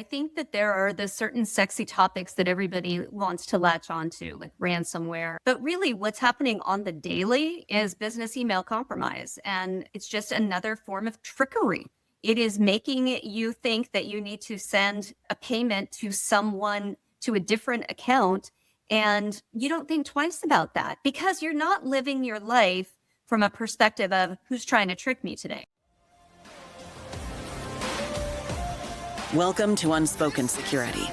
I think that there are the certain sexy topics that everybody wants to latch onto, like ransomware. But really, what's happening on the daily is business email compromise. And it's just another form of trickery. It is making you think that you need to send a payment to someone to a different account. And you don't think twice about that because you're not living your life from a perspective of who's trying to trick me today. Welcome to Unspoken Security,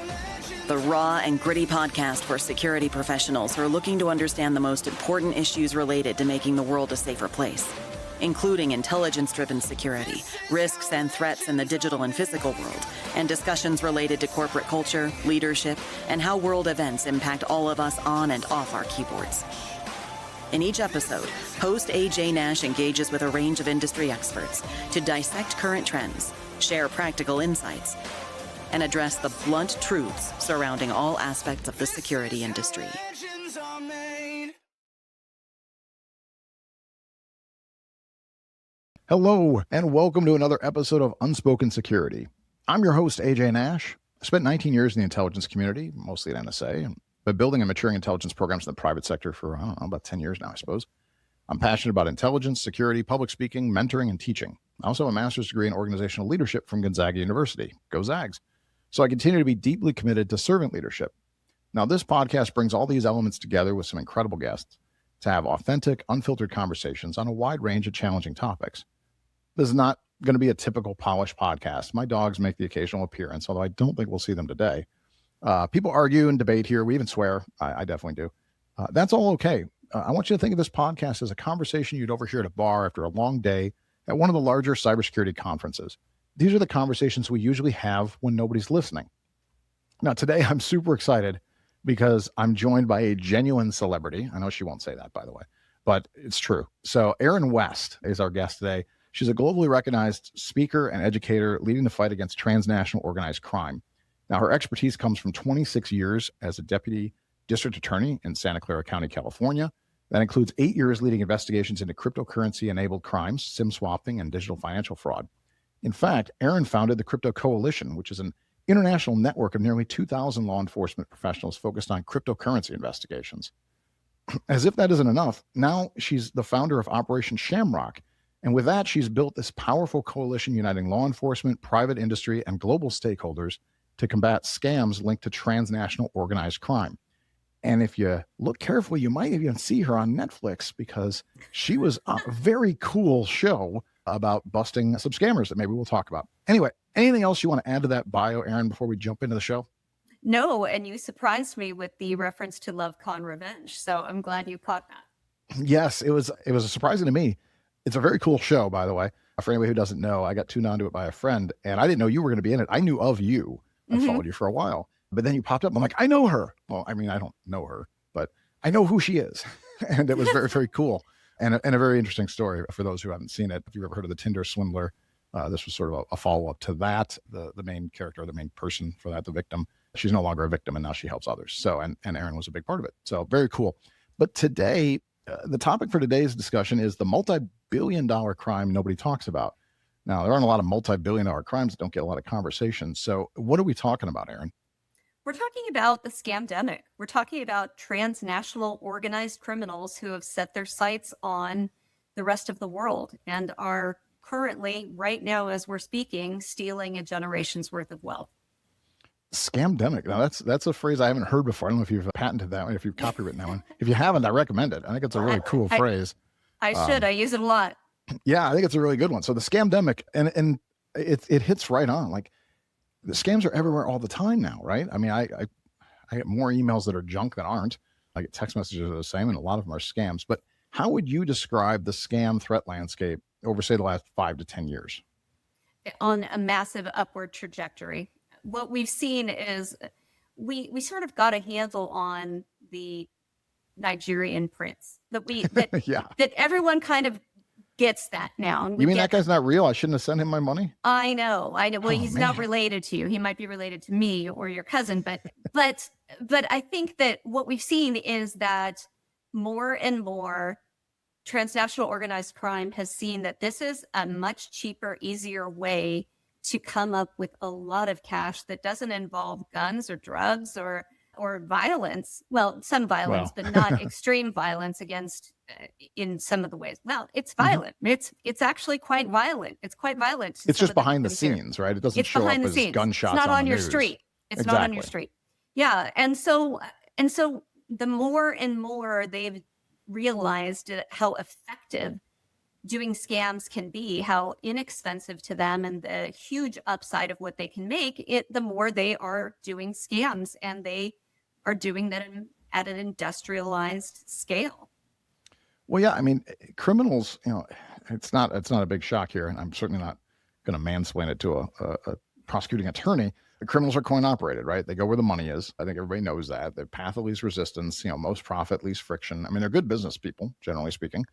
the raw and gritty podcast for security professionals who are looking to understand the most important issues related to making the world a safer place, including intelligence-driven security, risks and threats in the digital and physical world, and discussions related to corporate culture, leadership, and how world events impact all of us on and off our keyboards. In each episode, host AJ Nash engages with a range of industry experts to dissect current trends, share practical insights, and address the blunt truths surrounding all aspects of the security industry. Hello, and welcome to another episode of Unspoken Security. I'm your host, AJ Nash. I spent 19 years in the intelligence community, mostly at NSA, but building and maturing intelligence programs in the private sector for, about 10 years now, I suppose. I'm passionate about intelligence, security, public speaking, mentoring, and teaching. I also have a master's degree in organizational leadership from Gonzaga University. Go Zags. So I continue to be deeply committed to servant leadership. Now, this podcast brings all these elements together with some incredible guests to have authentic, unfiltered conversations on a wide range of challenging topics. This is not going to be a typical polished podcast. My dogs make the occasional appearance, although I don't think we'll see them today. People argue and debate here. We even swear. I definitely do. That's all okay. I want you to think of this podcast as a conversation you'd overhear at a bar after a long day at one of the larger cybersecurity conferences. These are the conversations we usually have when nobody's listening. Now, today I'm super excited because I'm joined by a genuine celebrity. I know she won't say that, by the way, but it's true. So Erin West is our guest today. She's a globally recognized speaker and educator leading the fight against transnational organized crime. Now, her expertise comes from 26 years as a deputy district attorney in Santa Clara County, California. That includes 8 years leading investigations into cryptocurrency-enabled crimes, SIM swapping, and digital financial fraud. In fact, Erin founded the Crypto Coalition, which is an international network of nearly 2,000 law enforcement professionals focused on cryptocurrency investigations. As if that isn't enough, now she's the founder of Operation Shamrock. And with that, she's built this powerful coalition uniting law enforcement, private industry, and global stakeholders to combat scams linked to transnational organized crime. And if you look carefully, you might even see her on Netflix because she was a very cool show about busting some scammers that maybe we'll talk about. Anyway, anything else you want to add to that bio, Erin, before we jump into the show? No, and you surprised me with the reference to Love Con Revenge. So I'm glad you caught that. Yes, it was surprising to me. It's a very cool show, by the way. For anybody who doesn't know, I got tuned onto it by a friend, and I didn't know you were going to be in it. I knew of you. I followed you for a while. But then you popped up. I'm like, I know her. Well, I mean, I don't know her, but I know who she is. And it was very, very cool. And a very interesting story for those who haven't seen it. If you've ever heard of the Tinder swindler, this was sort of a follow-up to that. The main character, the main person for that, the victim, she's no longer a victim, and now she helps others. So, and Erin was a big part of it. So very cool. But today, the topic for today's discussion is the multi-billion-dollar crime nobody talks about. Now, there aren't a lot of multi-billion-dollar crimes that don't get a lot of conversation. So what are we talking about, Erin? We're talking about the scamdemic. We're talking about transnational organized criminals who have set their sights on the rest of the world and are currently, right now as we're speaking, stealing a generation's worth of wealth. Scamdemic. Now that's a phrase I haven't heard before. I don't know if you've patented that one, if you've copywritten that one. If you haven't, I recommend it. I think it's a really cool phrase. I should. I use it a lot. Yeah, I think it's a really good one. So the scamdemic, and it hits right on. Like the scams are everywhere all the time now, right? I mean, I get more emails that are junk than aren't. I get text messages that are the same, and a lot of them are scams. But how would you describe the scam threat landscape over, say, the last 5 to 10 years? On a massive upward trajectory. What we've seen is we sort of got a handle on the Nigerian prince that Yeah. that everyone kind of gets that now. And You mean that guy's not real? I shouldn't have sent him my money? I know. Well, he's man. not related to you. He might be related to me or your cousin, but I think that what we've seen is that more and more transnational organized crime has seen that this is a much cheaper, easier way to come up with a lot of cash that doesn't involve guns or drugs or violence. Well, some violence, Well, but not extreme violence against in some of the ways. Well, it's Mhm. violent. It's actually quite violent. It's quite violent to It's some just of the behind the victims here. scenes, right? It doesn't It's show behind up the as scenes. It's gunshots not on the on your news. street. It's not on your Exactly. street. Yeah. And so the more and more they've realized how effective doing scams can be, how inexpensive to them, and the huge upside of what they can make, the more they are doing scams, and they are doing that at an industrialized scale. Well, yeah, I mean, criminals, it's not a big shock here, and I'm certainly not going to mansplain it to a prosecuting attorney. The criminals are coin operated, right? They go where the money is. I think everybody knows that. The path of least resistance, most profit, least friction. I mean, they're good business people, generally speaking,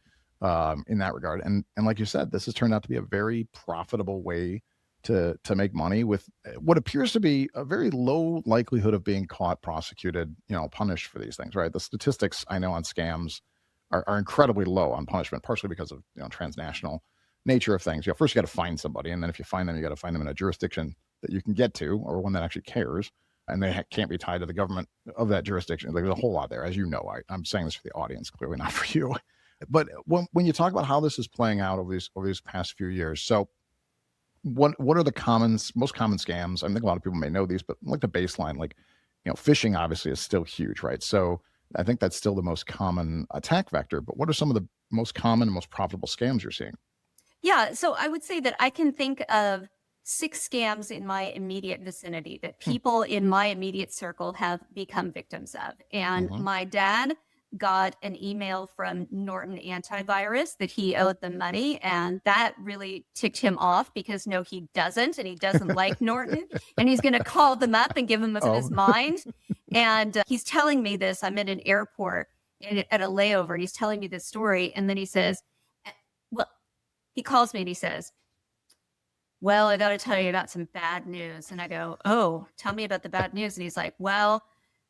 in that regard. And like you said, this has turned out to be a very profitable way to make money with what appears to be a very low likelihood of being caught, prosecuted, punished for these things, right? The statistics I know on scams are incredibly low on punishment, partially because of transnational nature of things. First you got to find somebody, and then if you find them, you got to find them in a jurisdiction that you can get to, or one that actually cares, and they can't be tied to the government of that jurisdiction. Like, there's a whole lot there, as you know. I'm saying this for the audience, clearly not for you. But when you talk about how this is playing out over these past few years, so what are the most common scams? I think a lot of people may know these, but like the baseline, like phishing obviously is still huge, right? So I think that's still the most common attack vector. But what are some of the most common and most profitable scams you're seeing? Yeah, so I would say that I can think of 6 scams in my immediate vicinity that Hmm. people in my immediate circle have become victims of. And Mm-hmm. my dad got an email from Norton Antivirus that he owed them money, and that really ticked him off because no, he doesn't, and he doesn't like Norton, and he's going to call them up and give them of his Oh, mind. And he's telling me this. I'm at an airport at a layover, and he's telling me this story, and then he says, "Well," he calls me and he says, "Well, I got to tell you about some bad news." And I go, "Oh, tell me about the bad news." And he's like, "Well,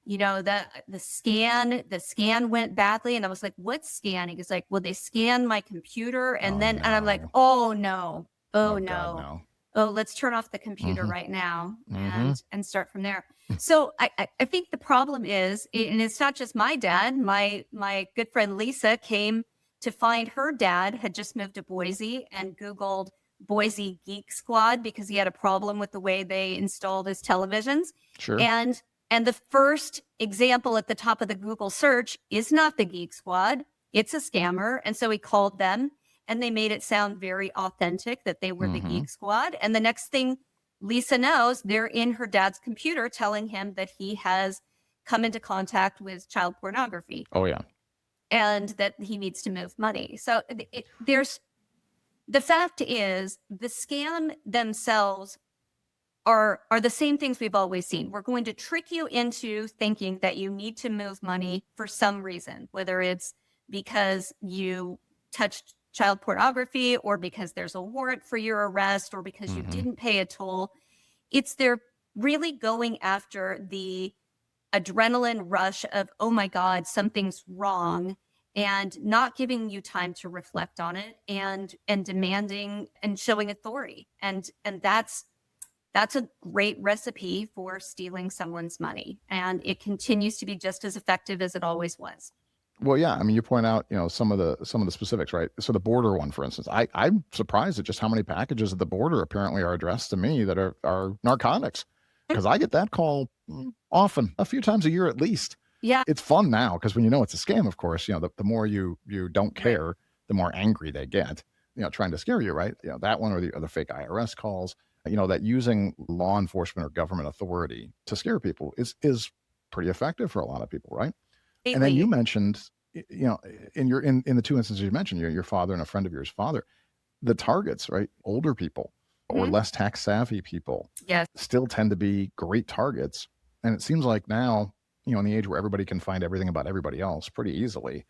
that the scan went badly." And I was like, "What scan?" He was like, "Well, they scanned my computer." oh And I'm like, no. "Oh no. Oh Oh God, no. no. Oh, let's turn off the computer Mm-hmm. right now Mm-hmm. and start from there." So I think the problem is, and it's not just my dad, my good friend Lisa came to find her dad had just moved to Boise and Googled Boise Geek Squad because he had a problem with the way they installed his televisions. Sure. And the first example at the top of the Google search is not the Geek Squad. It's a scammer. And so he called them, and they made it sound very authentic that they were the Mm-hmm. Geek Squad. And the next thing Lisa knows, they're in her dad's computer telling him that he has come into contact with child pornography Oh yeah. and that he needs to move money. So there's the fact is the scam themselves are the same things we've always seen. We're going to trick you into thinking that you need to move money for some reason, whether it's because you touched child pornography or because there's a warrant for your arrest or because you Mm-hmm. didn't pay a toll. They're really going after the adrenaline rush of, oh my God, something's wrong, and not giving you time to reflect on it and demanding and showing authority. And that's a great recipe for stealing someone's money. And it continues to be just as effective as it always was. Well, yeah. I mean, you point out, some of the specifics, right? So the border one, for instance, I'm surprised at just how many packages at the border apparently are addressed to me that are narcotics, because I get that call often, a few times a year at least. Yeah. It's fun now because when you know it's a scam, of course, the more you don't Right. care, the more angry they get, trying to scare you, right? That one or the other fake IRS calls, that using law enforcement or government authority to scare people is pretty effective for a lot of people, right? And then you Completely. mentioned, in the two instances you mentioned, your father and a friend of yours father, the targets, right? Older people or Mhm. less tax savvy people Yes. still tend to be great targets. And it seems like now, in the age where everybody can find everything about everybody else pretty easily,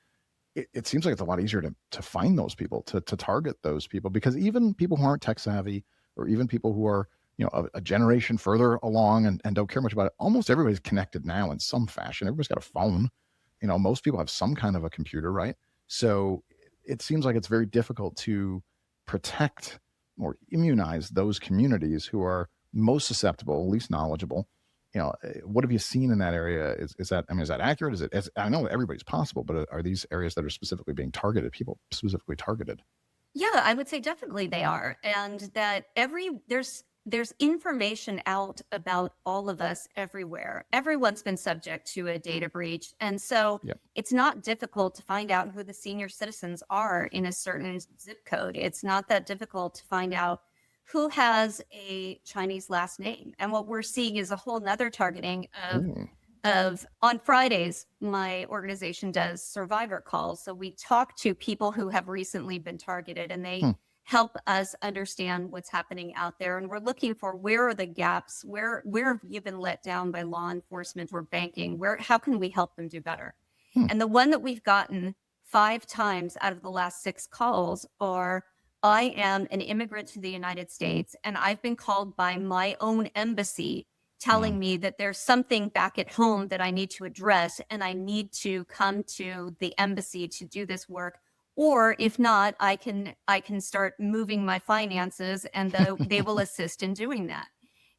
it seems like it's a lot easier to find those people, to target those people, because even people who aren't tech savvy, or even people who are, a generation further along and don't care much about it, almost everybody's connected now in some fashion. Everybody's got a phone. Most people have some kind of a computer, right? So it seems like it's very difficult to protect or immunize those communities who are most susceptible, least knowledgeable. What have you seen in that area? Is that, is that accurate? I know everybody's possible, but are these areas that are specifically being targeted, people specifically targeted? Yeah, I would say definitely they are. And that there's information out about all of us everywhere. Everyone's been subject to a data breach. And so Yep. it's not difficult to find out who the senior citizens are in a certain zip code. It's not that difficult to find out who has a Chinese last name. And what we're seeing is a whole nother targeting Ooh. of on Fridays, my organization does survivor calls. So we talk to people who have recently been targeted, and they Hmm. help us understand what's happening out there. And we're looking for where are the gaps, where have you been let down by law enforcement or banking? How can we help them do better? Hmm. And the one that we've gotten 5 times out of the last 6 calls are, I am an immigrant to the United States, and I've been called by my own embassy telling me that there's something back at home that I need to address, and I need to come to the embassy to do this work. Or if not, I can start moving my finances, and they will assist in doing that.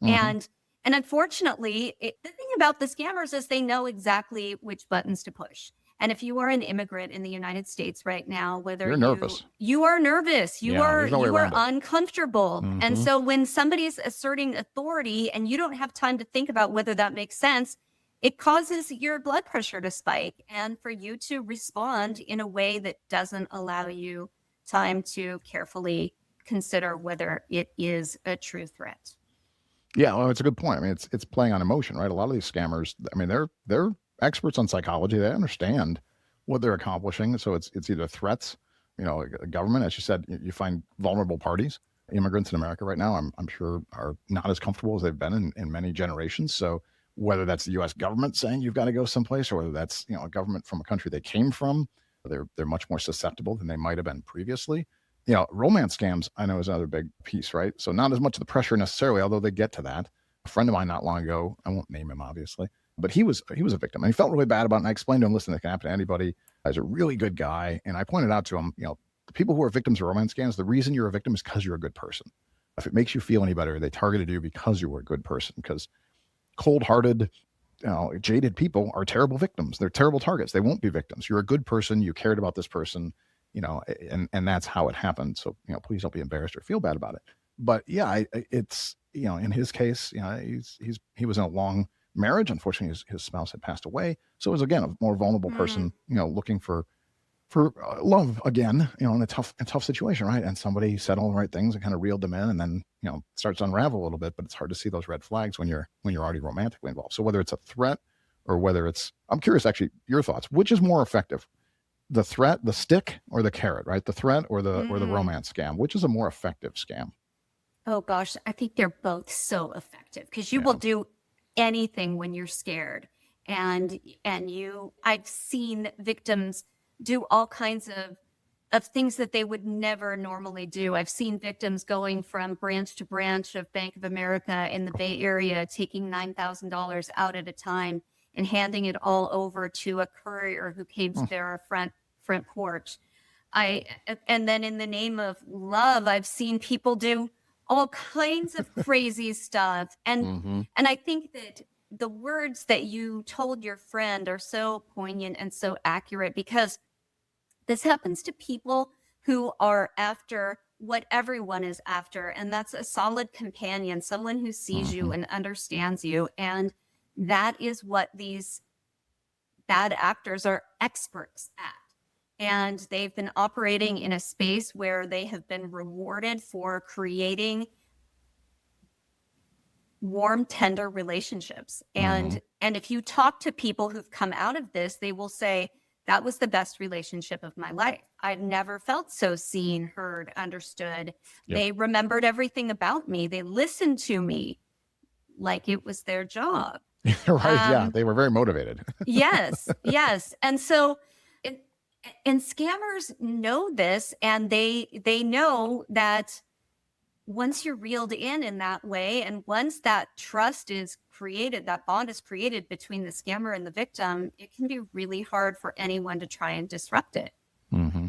Mhm. And unfortunately, the thing about the scammers is they know exactly which buttons to push. And if you are an immigrant in the United States right now, whether You're nervous. you are nervous, Yeah, there's no way you are around it. uncomfortable. And Mhm. so when somebody's asserting authority and you don't have time to think about whether that makes sense, it causes your blood pressure to spike and for you to respond in a way that doesn't allow you time to carefully consider whether it is a true threat. Yeah, well, it's a good point. It's playing on emotion, right? A lot of these scammers, they're experts on psychology. They understand what they're accomplishing. So it's either threats, government, as you said, you find vulnerable parties. Immigrants in America right now, I'm sure, are not as comfortable as they've been in many generations. So whether that's the U.S. government saying you've got to go someplace, or whether that's a government from a country they came from, they're much more susceptible than they might have been previously. Romance scams, I know, is another big piece, right? So not as much of the pressure necessarily, although they get to that. A friend of mine not long ago, I won't name him obviously, but he was a victim, and he felt really bad about it. And I explained to him, listen, it can happen to anybody. He's a really good guy, and I pointed out to him, the people who are victims of romance scams, the reason you're a victim is because you're a good person. If it makes you feel any better, they targeted you because you were a good person. Because cold-hearted, jaded people are terrible victims. They're terrible targets. They won't be victims. You're a good person. You cared about this person. And that's how it happened. So, please don't be embarrassed or feel bad about it. But yeah, it's, in his case, he was in a long marriage. Unfortunately, his spouse had passed away. So it was, again, a more vulnerable person, looking for love again, in a tough situation. Right. And somebody said all the right things and kind of reeled them in, and then, starts to unravel a little bit, but it's hard to see those red flags when you're already romantically involved. So whether it's a threat or whether I'm curious, actually, your thoughts, which is more effective? The threat, the stick, or the carrot, right? The threat or the romance scam, which is a more effective scam? Oh gosh, I think they're both so effective because you will do anything when you're scared. And I've seen victims do all kinds of things that they would never normally do. I've seen victims going from branch to branch of Bank of America in the Bay Area, taking $9,000 out at a time and handing it all over to a courier who came to their front porch. And then in the name of love, I've seen people do all kinds of crazy stuff. And I think that the words that you told your friend are so poignant and so accurate, because this happens to people who are after what everyone is after, and that's a solid companion, someone who sees you and understands you. And that is what these bad actors are experts at. And they've been operating in a space where they have been rewarded for creating warm, tender relationships. And if you talk to people who've come out of this, they will say, that was the best relationship of my life. I've never felt so seen, heard, understood. Yep. They remembered everything about me. They listened to me like it was their job. Right. Yeah. They were very motivated. Yes. And so, and scammers know this, and they know that once you're reeled in that way, and once that trust is created, that bond is created between the scammer and the victim, it can be really hard for anyone to try and disrupt it. Mm-hmm.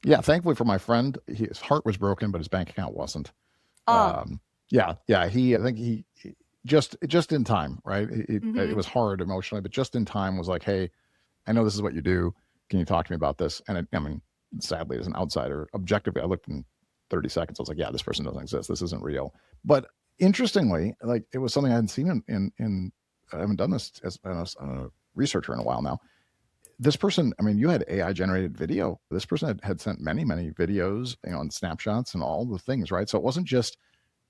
Yeah, thankfully for my friend, his heart was broken, but his bank account wasn't. Oh, Yeah. I think he just in time, right? It hmm was hard emotionally, but just in time was like, hey, I know this is what you do. Can you talk to me about this? And I mean, sadly, as an outsider, objectively, I looked in 30 seconds. I was like, yeah, this person doesn't exist. This isn't real. But interestingly, like it was something I hadn't seen in I haven't done this as a researcher in a while now. This person, I mean, you had AI generated video. This person had sent many, many videos, and snapshots and all the things, right? So it wasn't just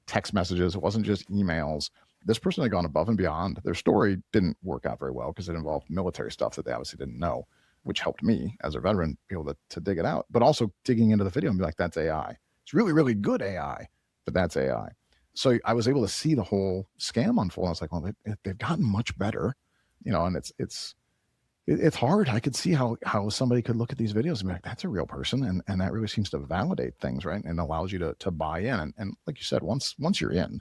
text messages. It wasn't just emails. This person had gone above and beyond. Their story didn't work out very well because it involved military stuff that they obviously didn't know, which helped me as a veteran be able to dig it out. But also digging into the video and be like, that's AI. It's really, really good AI, but that's AI. So I was able to see the whole scam unfold. I was like, well, they've gotten much better, and it's hard. I could see how somebody could look at these videos and be like, that's a real person. And that really seems to validate things, right? And allows you to buy in. And like you said, once you're in,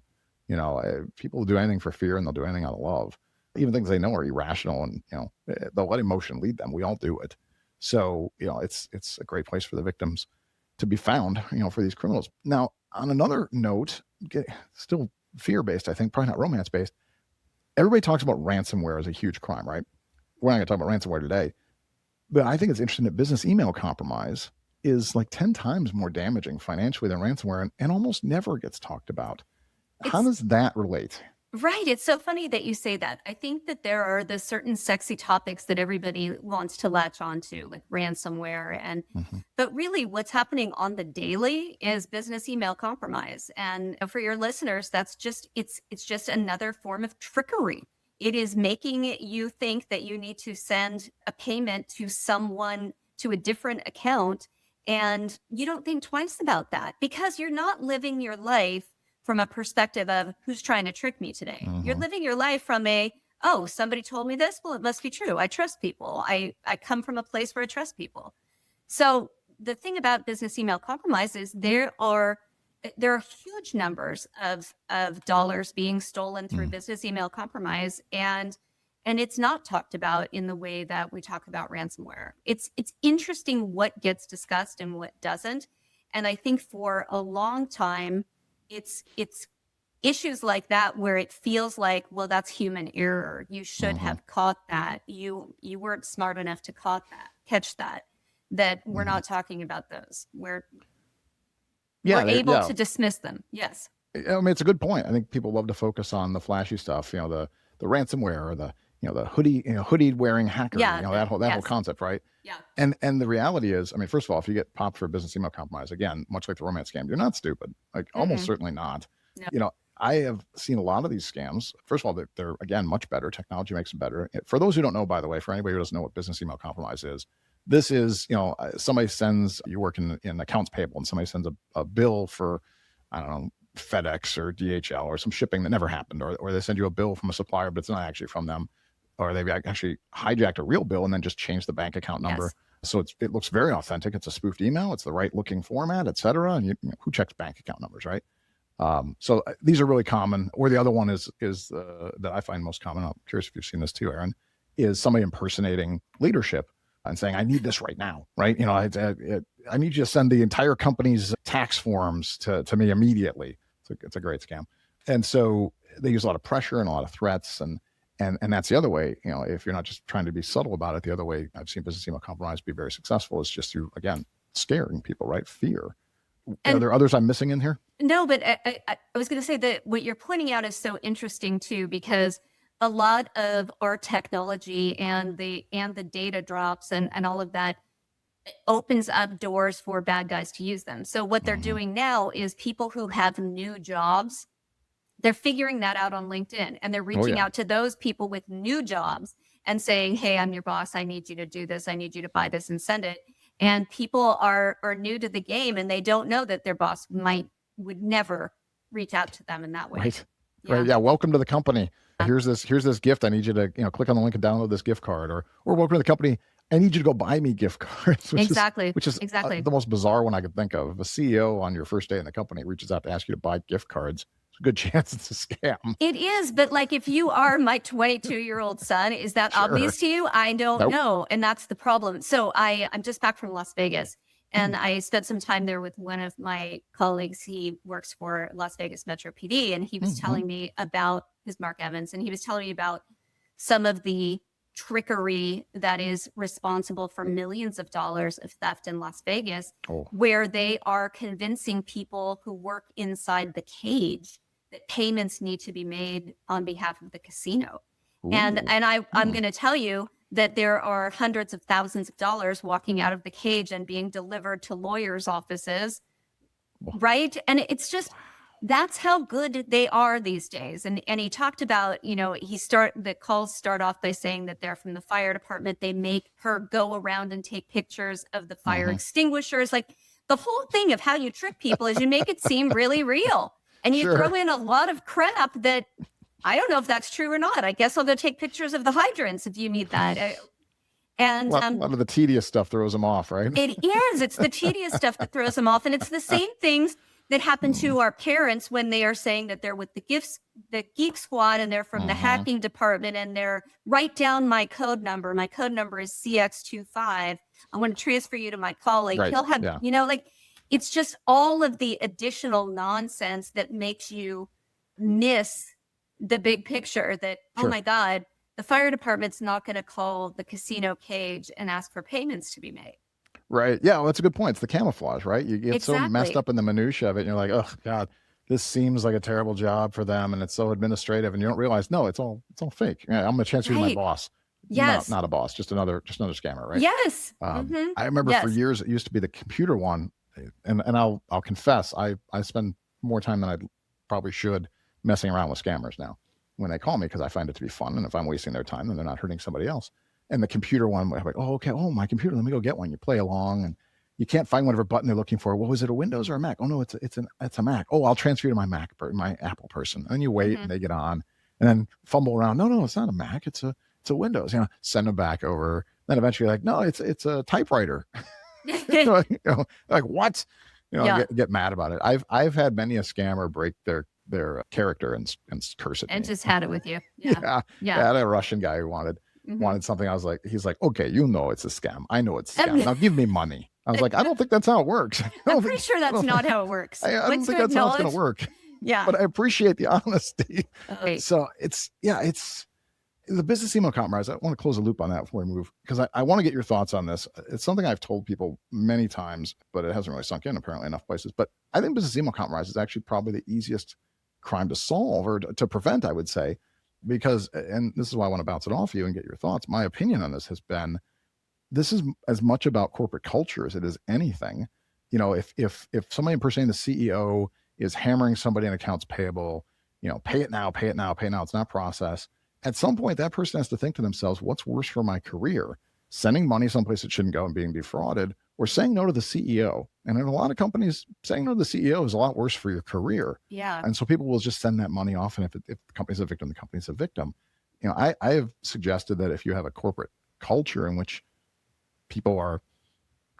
people will do anything for fear and they'll do anything out of love. Even things they know are irrational and, they'll let emotion lead them. We all do it. So, it's a great place for the victims to be found, for these criminals. Now, on another note, still fear-based, I think, probably not romance-based. Everybody talks about ransomware as a huge crime, right? We're not going to talk about ransomware today, but I think it's interesting that business email compromise is like 10 times more damaging financially than ransomware and almost never gets talked about. How it's does that relate? right. It's so funny that you say that. I think that there are the certain sexy topics that everybody wants to latch onto, like ransomware, Mhm. but really what's happening on the daily is business email compromise. And for your listeners, it's just another form of trickery. It is making you think that you need to send a payment to someone to a different account. And you don't think twice about that because you're not living your life from a perspective of who's trying to trick me today. You're Mhm. living your life from oh, somebody told me this. Well, it must be true. I trust people. I come from a place where I trust people. So the thing about business email compromise is there are huge numbers of dollars being stolen through Mm. business email compromise, and it's not talked about in the way that we talk about ransomware. It's interesting what gets discussed and what doesn't. And I think for a long time, it's issues like that where it feels like, well, that's human error. You should Mhm. have caught that. You weren't smart enough to catch that. That we're Mhm. not talking about those. We're Yeah, able yeah. to dismiss them. Yes. I mean, it's a good point. I think people love to focus on the flashy stuff, the ransomware or the hoodie, hoodie wearing hacker, Yeah. that whole Yes. concept, right? Yeah. And the reality is, I mean, first of all, if you get popped for a business email compromise, again, much like the romance scam, you're not stupid. Like almost Mm-mm. certainly not. No. I have seen a lot of these scams. First of all, they're again much better. Technology makes them better. For those who don't know, by the way, for anybody who doesn't know what business email compromise is, this is somebody sends you work in accounts payable, and somebody sends a bill for, I don't know, FedEx or DHL or some shipping that never happened, or they send you a bill from a supplier, but it's not actually from them, or they've actually hijacked a real bill and then just changed the bank account number. Yes. So it looks very authentic. It's a spoofed email. It's the right looking format, et cetera. And who checks bank account numbers, right? So these are really common. Or the other one is that I find most common. I'm curious if you've seen this too, Erin, is somebody impersonating leadership and saying, "I need this right now," right? I need you to send the entire company's tax forms to me immediately. It's a great scam, and so they use a lot of pressure and a lot of threats, and that's the other way. If you're not just trying to be subtle about it, the other way I've seen business email compromise be very successful is just through, again, scaring people, right? Fear. Are And there others I'm missing in here? no, but I was going to say that what you're pointing out is so interesting too, because a lot of our technology and the data drops and all of that opens up doors for bad guys to use them. So what they're Mm-hmm. doing now is people who have new jobs, they're figuring that out on LinkedIn, and they're Oh reaching yeah. out to those people with new jobs and saying, "Hey, I'm your boss. I need you to do this. I need you to buy this and send it." And people are new to the game, and they don't know that their boss would never reach out to them in that way. Right. Right. Yeah. Yeah. Welcome to the company. Here's this gift. I need you to, click on the link and download this gift card, or welcome to the company. I need you to go buy me gift cards, which is Exactly. which is Exactly. the most bizarre one I could think of. If a CEO on your first day in the company reaches out to ask you to buy gift cards, it's a good chance it's a scam. It is, but like if you are my 22-year-old son, is that Sure. obvious to you? I don't Nope. know. And that's the problem. So I'm just back from Las Vegas, And I spent some time there with one of my colleagues. He works for Las Vegas Metro PD, and he was telling me about his Mark Evans, and he was telling me about some of the trickery that is responsible for millions of dollars of theft in Las Vegas, where they are convincing people who work inside the cage that payments need to be made on behalf of the casino. And I'm going to tell you that there are hundreds of thousands of dollars walking out of the cage and being delivered to lawyers' offices, right? And it's just, that's how good they are these days. And he talked about, the calls start off by saying that they're from the fire department. They make her go around and take pictures of the fire extinguishers. Like, the whole thing of how you trick people is you make it seem really real. And you throw in a lot of crap that I don't know if that's true or not. I guess I'll go take pictures of the hydrants if you need that. And a lot of the tedious stuff throws them off, right? It is. It's the tedious stuff that throws them off. And it's the same things that happen to our parents when they are saying that they're with the Geek Squad, and they're from the hacking department, and they're, write down my code number. My code number is CX25. I want to transfer you to my colleague. He'll have, it's just all of the additional nonsense that makes you miss the big picture that, oh my God, the fire department's not going to call the casino cage and ask for payments to be made. Right. Yeah, well, that's a good point. It's the camouflage, right? You get so messed up in the minutia of it, and you're like, oh God, this seems like a terrible job for them, and it's so administrative, and you don't realize, no, it's all fake. Yeah, I'm going to transfer you to my boss. Yes. Not a boss, just another scammer, right? Yes. I remember for years it used to be the computer one, and I'll confess, I spend more time than I probably should messing around with scammers now when they call me, because I find it to be fun, and if I'm wasting their time, then they're not hurting somebody else. And the computer one, I'm like, my computer, let me go get one. You play along, and you can't find whatever button they're looking for. Well, is it a Windows or a Mac? Oh no, it's a Mac. Oh, I'll transfer you to my Apple person. And then you wait, and they get on, and then fumble around. No, it's not a Mac. It's a Windows. Send them back over. Then eventually, like, no, it's a typewriter. Like what? Get mad about it. I've had many a scammer break their character and curse at me. And just had it with you. Yeah. I had a Russian guy who wanted something. He's like, okay, it's a scam. I know it's a scam. Now give me money. I was like, I don't think that's how it works. I'm pretty sure that's not how it works. I don't think that's how it's going to work. Yeah. But I appreciate the honesty. So it's the business email compromise. I want to close a loop on that before we move, because I want to get your thoughts on this. It's something I've told people many times, but it hasn't really sunk in apparently enough places. But I think business email compromise is actually probably the easiest crime to solve, or to prevent, I would say, because, and this is why I want to bounce it off you and get your thoughts. My opinion on this has been, this is as much about corporate culture as it is anything. If somebody impersonating the CEO is hammering somebody in accounts payable, pay it now, it's not process. At some point, that person has to think to themselves, what's worse for my career? Sending money someplace it shouldn't go and being defrauded, or saying no to the CEO. And in a lot of companies, saying no to the CEO is a lot worse for your career. Yeah. And so people will just send that money off. And if the company's a victim, the company's a victim. I have suggested that if you have a corporate culture in which people are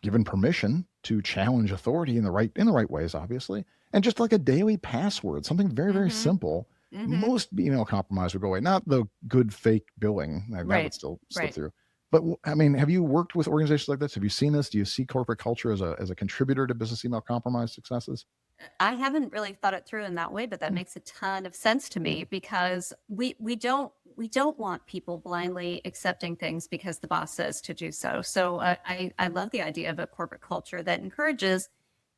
given permission to challenge authority in the right ways, obviously, and just like a daily password, something very, very simple, most email compromise would go away. Not the good fake billing. That would still slip through. But I mean, have you worked with organizations like this? Have you seen this? Do you see corporate culture as a contributor to business email compromise successes? I haven't really thought it through in that way, but that makes a ton of sense to me, because we don't want people blindly accepting things because the boss says to do so. So I love the idea of a corporate culture that encourages,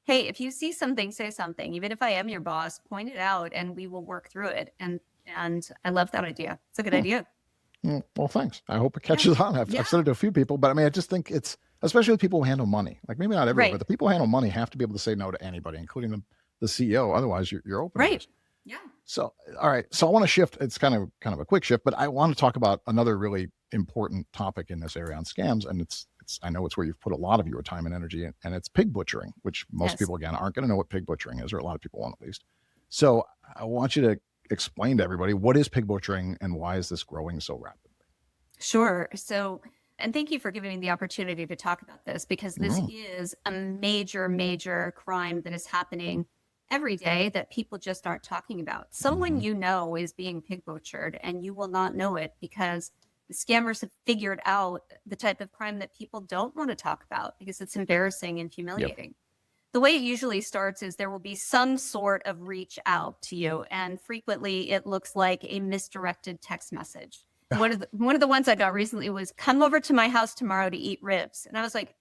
hey, if you see something, say something. Even if I am your boss, point it out and we will work through it. And I love that idea. It's a good idea. Well, thanks. I hope it catches on. I've said it to a few people, but I mean, I just think it's, especially with people who handle money, like maybe not everyone, but the people who handle money have to be able to say no to anybody, including the CEO. Otherwise you're open. Right. Yeah. So, all right. So I want to shift. It's kind of a quick shift, but I want to talk about another really important topic in this area on scams. And I know it's where you've put a lot of your time and energy in, and it's pig butchering, which most people, again, aren't going to know what pig butchering is, or a lot of people won't, at least. So I want you to explain to everybody, what is pig butchering and why is this growing so rapidly? Sure. So, and thank you for giving me the opportunity to talk about this, because this is a major, major crime that is happening every day that people just aren't talking about. Someone is being pig butchered, and you will not know it because scammers have figured out the type of crime that people don't want to talk about because it's embarrassing and humiliating. The way it usually starts is there will be some sort of reach out to you, and frequently it looks like a misdirected text message. One of the ones I got recently was, come over to my house tomorrow to eat ribs. And I was like,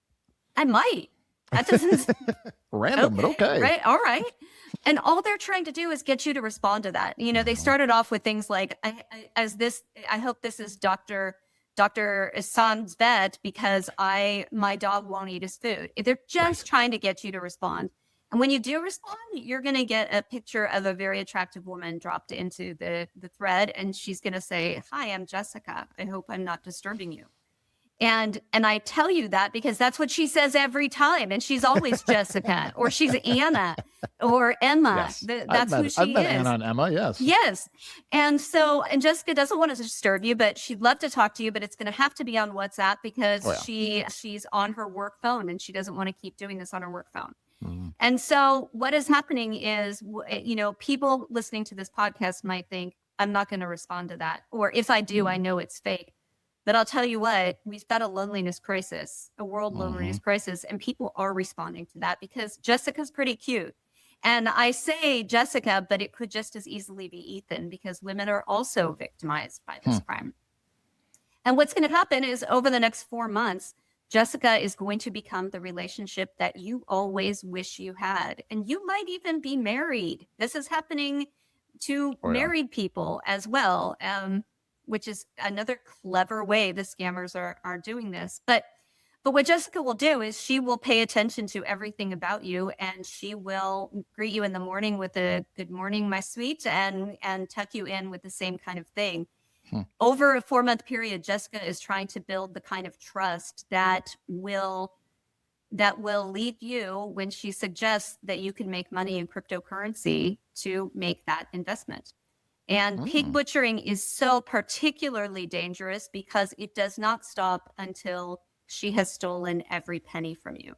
I might. That doesn't random, but okay. Right. All right. And all they're trying to do is get you to respond to that. You know, they started off with things like, I hope this is Dr. Hassan's vet because my dog won't eat his food. They're just trying to get you to respond. And when you do respond, you're going to get a picture of a very attractive woman dropped into the thread. And she's going to say, hi, I'm Jessica. I hope I'm not disturbing you. And I tell you that because that's what she says every time. And she's always Jessica, or she's Anna or Emma. Yes. That's who she I've met is. Anna and Emma, yes. Yes. And Jessica doesn't want to disturb you, but she'd love to talk to you, but it's going to have to be on WhatsApp because she's on her work phone and she doesn't want to keep doing this on her work phone. Mm-hmm. And so what is happening is, you know, people listening to this podcast might think, I'm not going to respond to that. Or if I do, I know it's fake. But I'll tell you what, we've got a loneliness crisis, a world loneliness crisis, and people are responding to that because Jessica's pretty cute. And I say Jessica, but it could just as easily be Ethan because women are also victimized by this crime. And what's going to happen is over the next 4 months, Jessica is going to become the relationship that you always wish you had. And you might even be married. This is happening to married people as well. Which is another clever way the scammers are doing this. But what Jessica will do is she will pay attention to everything about you, and she will greet you in the morning with a good morning, my sweet, and tuck you in with the same kind of thing. Over a 4-month period, Jessica is trying to build the kind of trust that will lead you when she suggests that you can make money in cryptocurrency to make that investment. And pig butchering is so particularly dangerous because it does not stop until she has stolen every penny from you.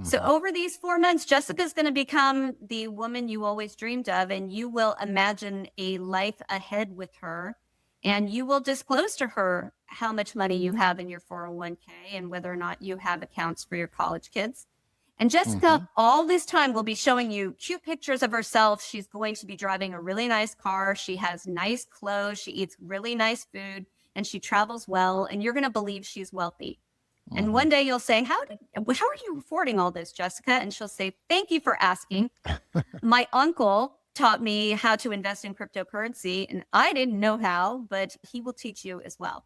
So over these 4 months, Jessica's going to become the woman you always dreamed of, and you will imagine a life ahead with her, and you will disclose to her how much money you have in your 401k and whether or not you have accounts for your college kids. And Jessica, all this time, will be showing you cute pictures of herself. She's going to be driving a really nice car. She has nice clothes. She eats really nice food, and she travels well. And you're going to believe she's wealthy. And one day you'll say, how are you affording all this, Jessica? And she'll say, thank you for asking. My uncle taught me how to invest in cryptocurrency, and I didn't know how, but he will teach you as well.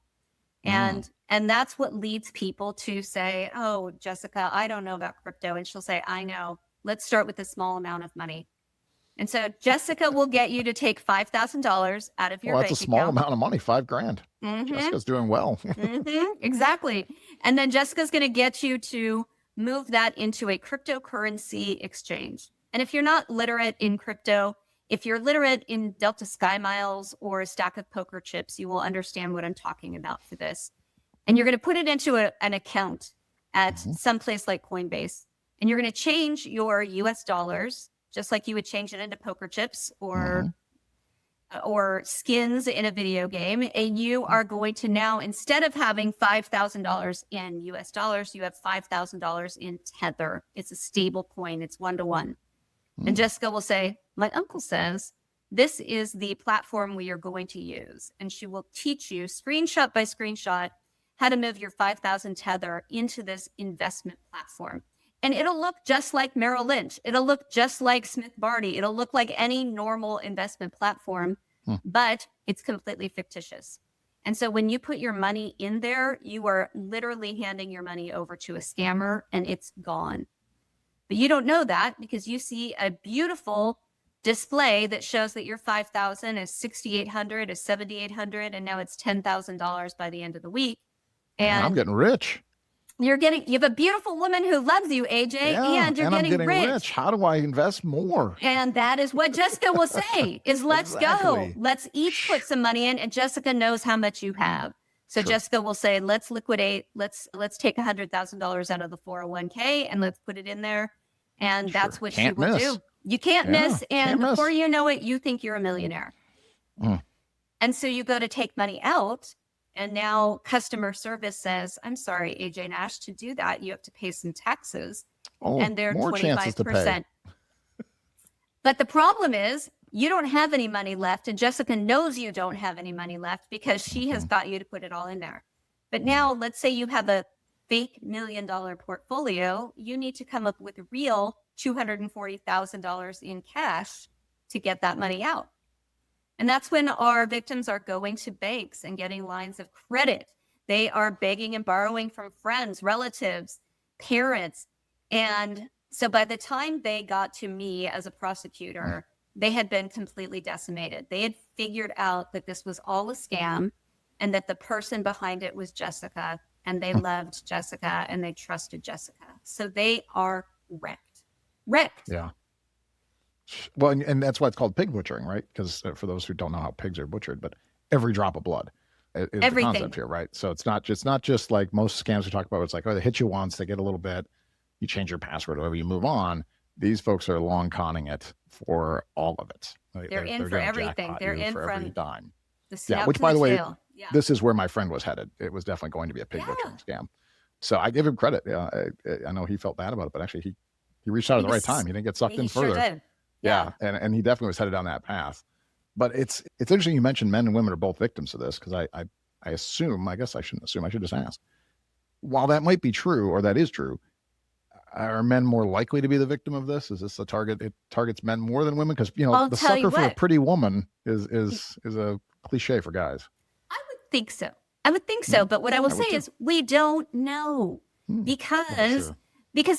And that's what leads people to say, oh, Jessica, I don't know about crypto. And she'll say, I know. Let's start with a small amount of money. And so Jessica will get you to take $5,000 out of your bank account. That's a small amount of money, $5,000. Jessica's doing well. Exactly. And then Jessica's going to get you to move that into a cryptocurrency exchange. And if you're not literate in crypto, if you're literate in Delta Sky Miles or a stack of poker chips, you will understand what I'm talking about for this. And you're going to put it into an account at some place like Coinbase. And you're going to change your US dollars, just like you would change it into poker chips or skins in a video game. And you are going to now, instead of having $5,000 in US dollars, you have $5,000 in Tether. It's a stable coin. It's 1-to-1. And Jessica will say, my uncle says, this is the platform we are going to use. And she will teach you screenshot by screenshot how to move your 5,000 Tether into this investment platform. And it'll look just like Merrill Lynch. It'll look just like Smith Barney. It'll look like any normal investment platform, but it's completely fictitious. And so when you put your money in there, you are literally handing your money over to a scammer and it's gone. But you don't know that because you see a beautiful display that shows that your 5,000 is 6,800, is 7,800, and now it's $10,000 by the end of the week. And I'm getting rich. You have a beautiful woman who loves you, AJ, and you're getting rich. How do I invest more? And that is what Jessica will say is let's go. Let's each put some money in, and Jessica knows how much you have. So Jessica will say, let's liquidate, let's take $100,000 out of the 401k and let's put it in there. And that's what she will do. You can't miss. And before you know it, you think you're a millionaire. And so you go to take money out And now customer service says, I'm sorry, AJ Nash, to do that, you have to pay some taxes. Oh, And they're more chances to pay. 25%. But the problem is you don't have any money left. And Jessica knows you don't have any money left because she has got you to put it all in there. But now let's say you have a fake $1 million portfolio. You need to come up with real $240,000 in cash to get that money out. And that's when our victims are going to banks and getting lines of credit. They are begging and borrowing from friends, relatives, parents. And so by the time they got to me as a prosecutor, they had been completely decimated. They had figured out that this was all a scam and that the person behind it was Jessica, and they loved Jessica and they trusted Jessica. So they are wrecked. Yeah. Well, and that's why it's called pig butchering, right? Because for those who don't know how pigs are butchered, but every drop of blood is Everything. the concept here, right? So it's not just like most scams we talk about. It's like, oh, they hit you once, they get a little bit, you change your password, whatever, you move on. These folks are long conning it for all of it. They're in for everything. They're in for every dime. The snap which, to by the way, tail. this is where my friend was headed. It was definitely going to be a pig butchering scam. So I give him credit. Yeah, I know he felt bad about it, but actually he reached out at the right time. He didn't get sucked in further. Sure did. Yeah. And he definitely was headed down that path. But it's interesting you mentioned men and women are both victims of this, because I assume, I guess I shouldn't assume, I should just ask. While that might be true, or that is true, are men more likely to be the victim of this? Is this a target? It targets men more than women? Because, the sucker for a pretty woman is a cliche for guys. I would think so. But what I will say is we don't know because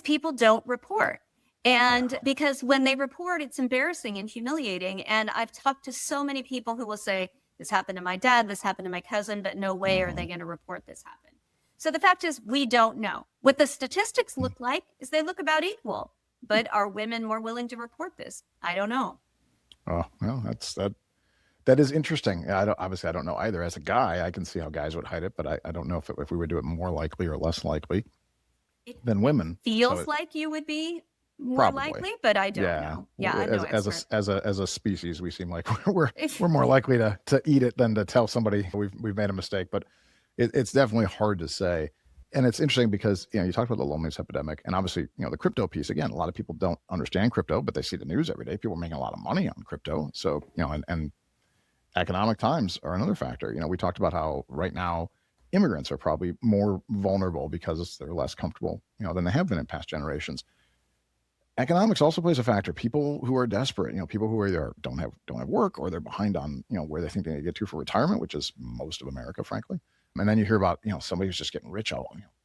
people don't report. And because when they report, it's embarrassing and humiliating. And I've talked to so many people who will say, this happened to my dad, this happened to my cousin, but no way are they going to report this happen. So the fact is, we don't know. What the statistics look like is they look about equal. But are women more willing to report this? I don't know. Oh, well, that is interesting. I don't know either. As a guy, I can see how guys would hide it, but I don't know if we would do it more likely or less likely than women. Feels like you would be more likely, but I don't know. Yeah, I know. As a species, we seem like we're more likely to eat it than to tell somebody we've made a mistake. But it's definitely hard to say. And it's interesting because you talked about the loneliness epidemic, and obviously the crypto piece. Again, a lot of people don't understand crypto, but they see the news every day. People are making a lot of money on crypto. So and economic times are another factor. We talked about how right now immigrants are probably more vulnerable because they're less comfortable than they have been in past generations. Economics also plays a factor. People who are desperate, people who either don't have work, or they're behind on, where they think they need to get to for retirement, which is most of America, frankly. And then you hear about, somebody who's just getting rich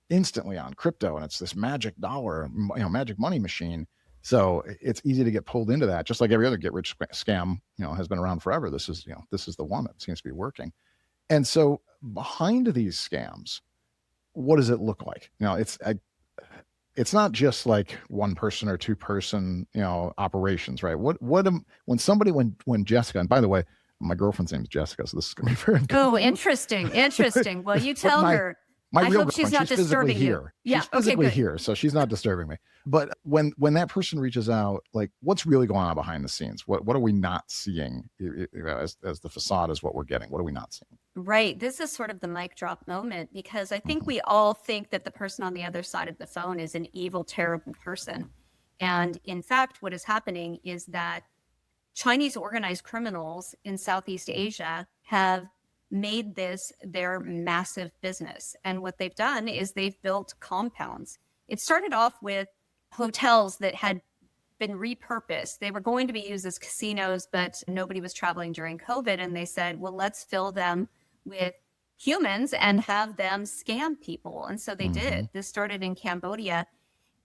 instantly on crypto, and it's this magic dollar, magic money machine. So it's easy to get pulled into that, just like every other get rich scam, has been around forever. This is the one that seems to be working. And so behind these scams, what does it look like? It's not just like one person or two person, operations, right? When Jessica, and by the way, my girlfriend's name is Jessica, so this is going to be very good. Oh, interesting. Well, you tell her. I hope she's not disturbing you. Yeah, she's physically here, so she's not disturbing me. But when that person reaches out, like, what's really going on behind the scenes? What are we not seeing as the facade is what we're getting? What are we not seeing? Right. This is sort of the mic drop moment, because I think we all think that the person on the other side of the phone is an evil, terrible person. And in fact, what is happening is that Chinese organized criminals in Southeast Asia have made this their massive business. And what they've done is they've built compounds. It started off with hotels that had been repurposed. They were going to be used as casinos, but nobody was traveling during COVID. And they said, well, let's fill them with humans and have them scam people. And so they did. This started in Cambodia.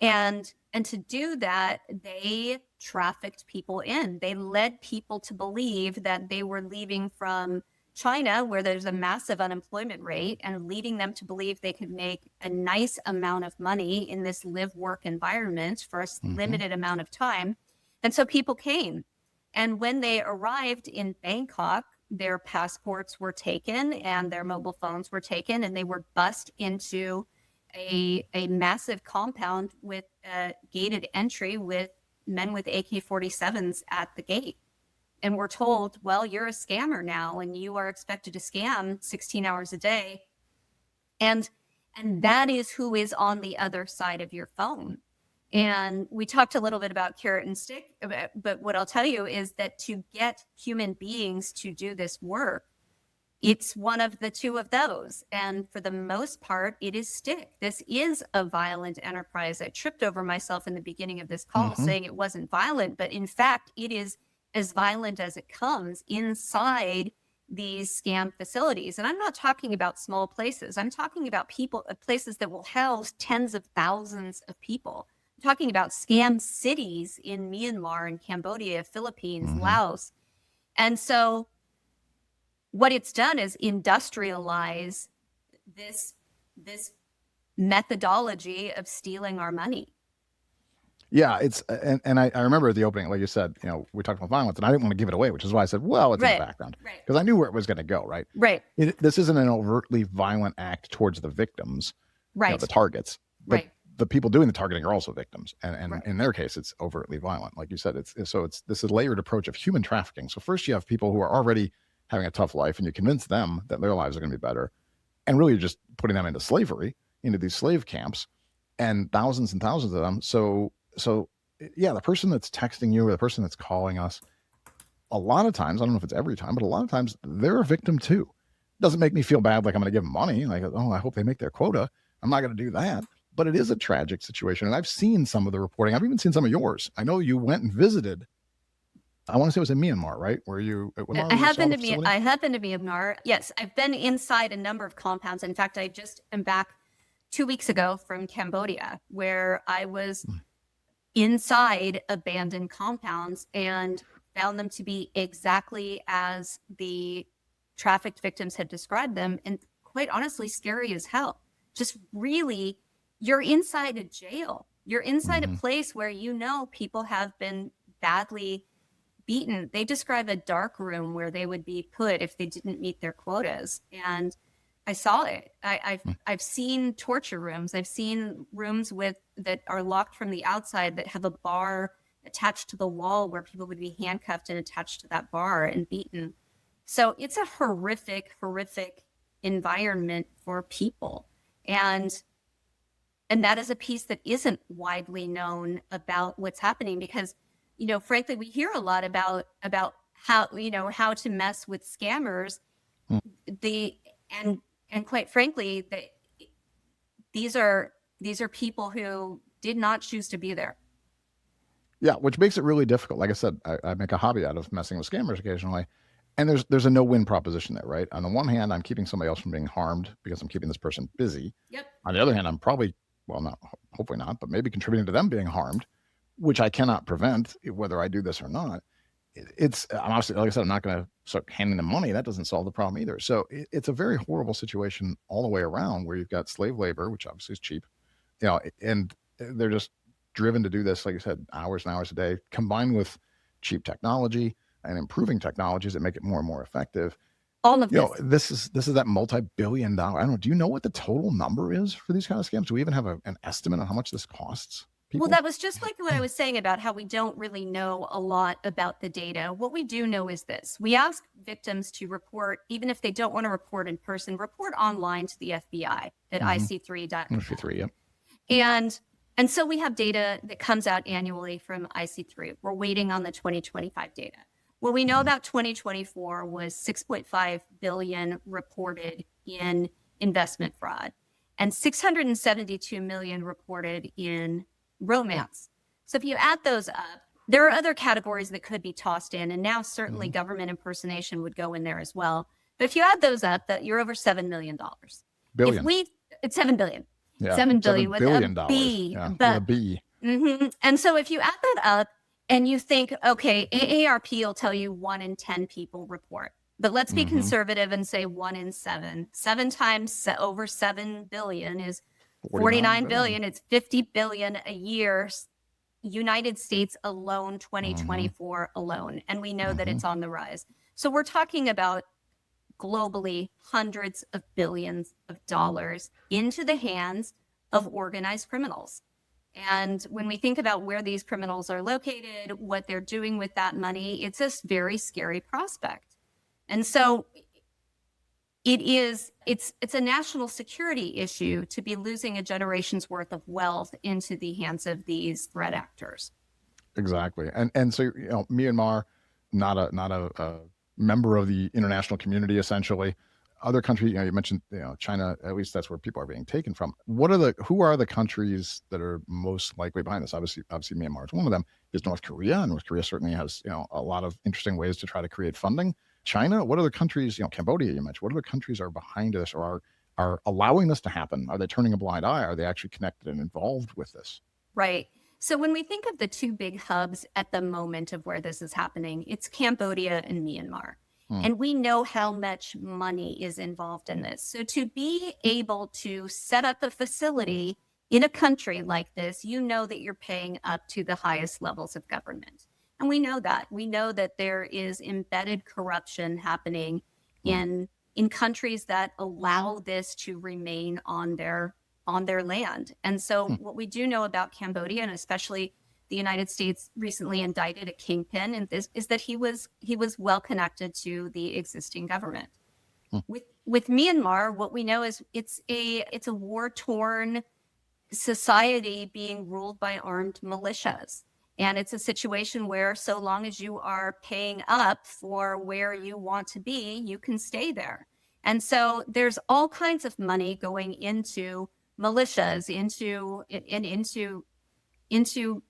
And to do that, they trafficked people in. They led people to believe that they were leaving from China, where there's a massive unemployment rate, and leading them to believe they could make a nice amount of money in this live-work environment for a limited amount of time. And so people came. And when they arrived in Bangkok, their passports were taken and their mobile phones were taken, and they were bussed into a massive compound with a gated entry with men with AK-47s at the gate. and we're told, well, you're a scammer now and you are expected to scam 16 hours a day. And that is who is on the other side of your phone. And we talked a little bit about carrot and stick, but what I'll tell you is that to get human beings to do this work, it's one of the two of those. And for the most part, it is stick. This is a violent enterprise. I tripped over myself in the beginning of this call saying it wasn't violent, but in fact, it is as violent as it comes inside these scam facilities. And I'm not talking about small places. I'm talking about places that will house tens of thousands of people. I'm talking about scam cities in Myanmar and Cambodia, Philippines, Laos. And so what it's done is industrialize this methodology of stealing our money. Yeah, it's and I remember at the opening, like you said, we talked about violence, and I didn't want to give it away, which is why I said, well, it's in the background, because I knew where it was going to go, right? Right. This isn't an overtly violent act towards the victims, the targets, but the people doing the targeting are also victims, and in their case, it's overtly violent, like you said. It's this is layered approach of human trafficking. So first, you have people who are already having a tough life, and you convince them that their lives are going to be better, and really you're just putting them into slavery, into these slave camps, and thousands of them. So yeah, the person that's texting you or the person that's calling us, a lot of times, I don't know if it's every time, but a lot of times they're a victim too. Doesn't make me feel bad like I'm going to give them money. Like, oh, I hope they make their quota. I'm not going to do that. But it is a tragic situation. And I've seen some of the reporting. I've even seen some of yours. I know you went and visited, I want to say it was in Myanmar, right? Where you? I have been to Myanmar. Yes, I've been inside a number of compounds. In fact, I just am back 2 weeks ago from Cambodia, where I was inside abandoned compounds and found them to be exactly as the trafficked victims had described them, and quite honestly, scary as hell. Just really, you're inside a jail. You're inside a place where people have been badly beaten. They describe a dark room where they would be put if they didn't meet their quotas. And I saw it. I've seen torture rooms. I've seen rooms that are locked from the outside that have a bar attached to the wall where people would be handcuffed and attached to that bar and beaten. So it's a horrific, horrific environment for people. And that is a piece that isn't widely known about what's happening because, frankly, we hear a lot about how to mess with scammers. And quite frankly, these are people who did not choose to be there. Yeah, which makes it really difficult. Like I said, I make a hobby out of messing with scammers occasionally. And there's a no-win proposition there, right? On the one hand, I'm keeping somebody else from being harmed because I'm keeping this person busy. Yep. On the other hand, I'm probably, hopefully not, but maybe contributing to them being harmed, which I cannot prevent whether I do this or not. I'm obviously, like I said, I'm not going to start handing them money. That doesn't solve the problem either. So it's a very horrible situation all the way around where you've got slave labor, which obviously is cheap, and they're just driven to do this, like you said, hours and hours a day, combined with cheap technology and improving technologies that make it more and more effective. All of this. This is that multi-billion-dollar. I don't know. Do you know what the total number is for these kind of scams? Do we even have an estimate on how much this costs people? Well, that was just like what I was saying about how we don't really know a lot about the data. What we do know is this. We ask victims to report, even if they don't want to report in person, report online to the FBI at IC3.gov. IC3, yeah. And so we have data that comes out annually from IC3. We're waiting on the 2025 data. What we know about 2024 was 6.5 billion reported in investment fraud and 672 million reported in romance. So if you add those up, there are other categories that could be tossed in, and now certainly government impersonation would go in there as well. But if you add those up, that you're over $7 million. Billion. It's $7 billion. Yeah. $7 billion with a B. Yeah, with a B. And so if you add that up and you think, okay, AARP will tell you 1 in 10 people report, but let's be conservative and say 1 in 7. 7 times over 7 billion is 49 billion. It's 50 billion a year. United States alone, 2024 alone. And we know that it's on the rise. So we're talking about globally hundreds of billions of dollars into the hands of organized criminals. And when we think about where these criminals are located, what they're doing with that money, it's a very scary prospect. And so it's a national security issue to be losing a generation's worth of wealth into the hands of these threat actors. Exactly. And so, Myanmar, not a member of the international community, essentially. Other countries, you mentioned, China, at least that's where people are being taken from. Who are the countries that are most likely behind this? Obviously Myanmar is one of them. Is North Korea. North Korea certainly has, a lot of interesting ways to try to create funding. China, what other countries, Cambodia, you mentioned, what other countries are behind this or are allowing this to happen? Are they turning a blind eye? Are they actually connected and involved with this? Right. So when we think of the two big hubs at the moment of where this is happening, it's Cambodia and Myanmar. And we know how much money is involved in this. So to be able to set up a facility in a country like this, you know that you're paying up to the highest levels of government. And we know that. We know that there is embedded corruption happening in countries that allow this to remain on their land. And so what we do know about Cambodia, and especially the United States recently indicted a kingpin, and this is that he was well connected to the existing government. With Myanmar, what we know is it's a war-torn society being ruled by armed militias. And it's a situation where so long as you are paying up for where you want to be, you can stay there. And so there's all kinds of money going into militias, into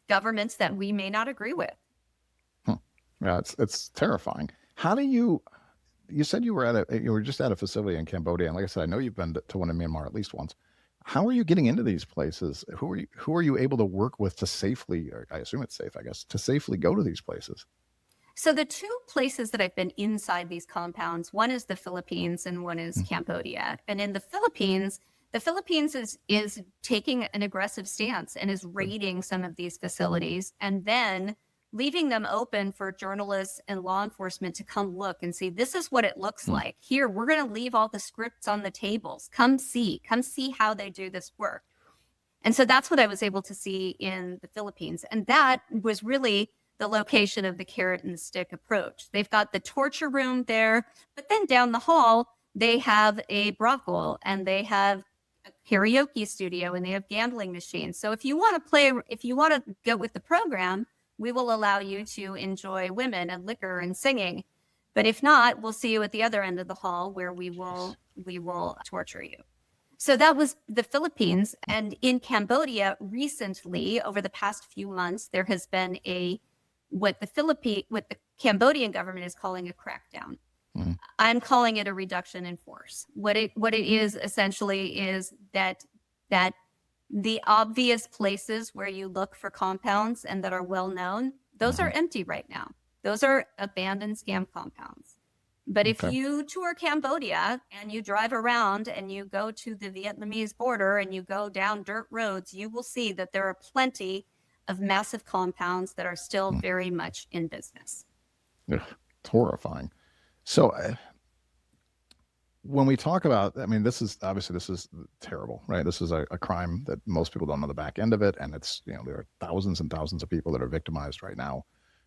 governments that we may not agree with. Yeah, it's terrifying. How do you said you were just at a facility in Cambodia, and like I said, I know you've been to one in Myanmar at least once. How are you getting into these places? Who are you able to work with to safely, or I assume it's safe, I guess, to safely go to these places? So the two places that I've been inside these compounds, one is the Philippines and one is Cambodia. And in the Philippines is taking an aggressive stance and is raiding some of these facilities and then leaving them open for journalists and law enforcement to come look and see, this is what it looks like. Here, we're going to leave all the scripts on the tables. Come see how they do this work. And so that's what I was able to see in the Philippines. And that was really the location of the carrot and stick approach. They've got the torture room there, but then down the hall, they have a brothel and they have a karaoke studio and they have gambling machines. So if you want to go with the program, we will allow you to enjoy women and liquor and singing. But if not, we'll see you at the other end of the hall where we will torture you. So that was the Philippines. And in Cambodia recently, over the past few months, there has been what the Cambodian government is calling a crackdown. I'm calling it a reduction in force. What it is essentially is that the obvious places where you look for compounds and that are well known, those are empty right now. Those are abandoned scam compounds. But if you tour Cambodia and you drive around and you go to the Vietnamese border and you go down dirt roads, you will see that there are plenty of massive compounds that are still very much in business. Ugh, it's horrifying. So when we talk about, this is terrible, right? This is a crime that most people don't know the back end of it. And it's, there are thousands and thousands of people that are victimized right now.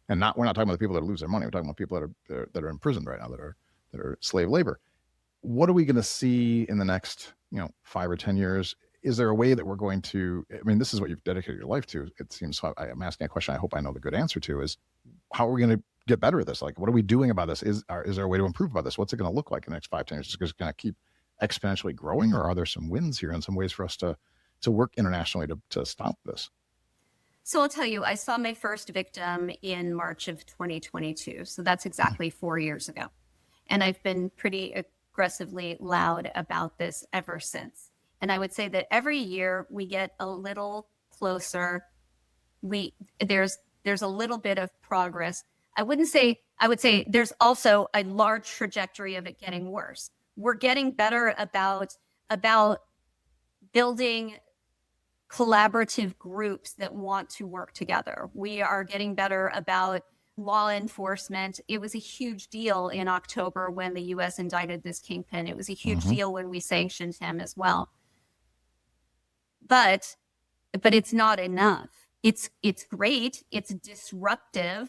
And we're not talking about the people that lose their money. We're talking about people that are imprisoned right now, that are slave labor. What are we going to see in the next, 5 or 10 years? Is there a way that we're going to, this is what you've dedicated your life to. It seems, so I'm asking a question I hope I know the good answer to, is how are we going to get better at this? Like, what are we doing about this? Is there a way to improve about this? What's it going to look like in the next 5, 10 years? Is it going to keep exponentially growing, or are there some wins here and some ways for us to work internationally to stop this? So I'll tell you, I saw my first victim in March of 2022. So that's exactly 4 years ago. And I've been pretty aggressively loud about this ever since. And I would say that every year we get a little closer. There's a little bit of progress. I would say there's also a large trajectory of it getting worse. We're getting better about building collaborative groups that want to work together. We are getting better about law enforcement. It was a huge deal in October when the U.S. indicted this kingpin. It was a huge deal when we sanctioned him as well. But but it's not enough. It's great, it's disruptive,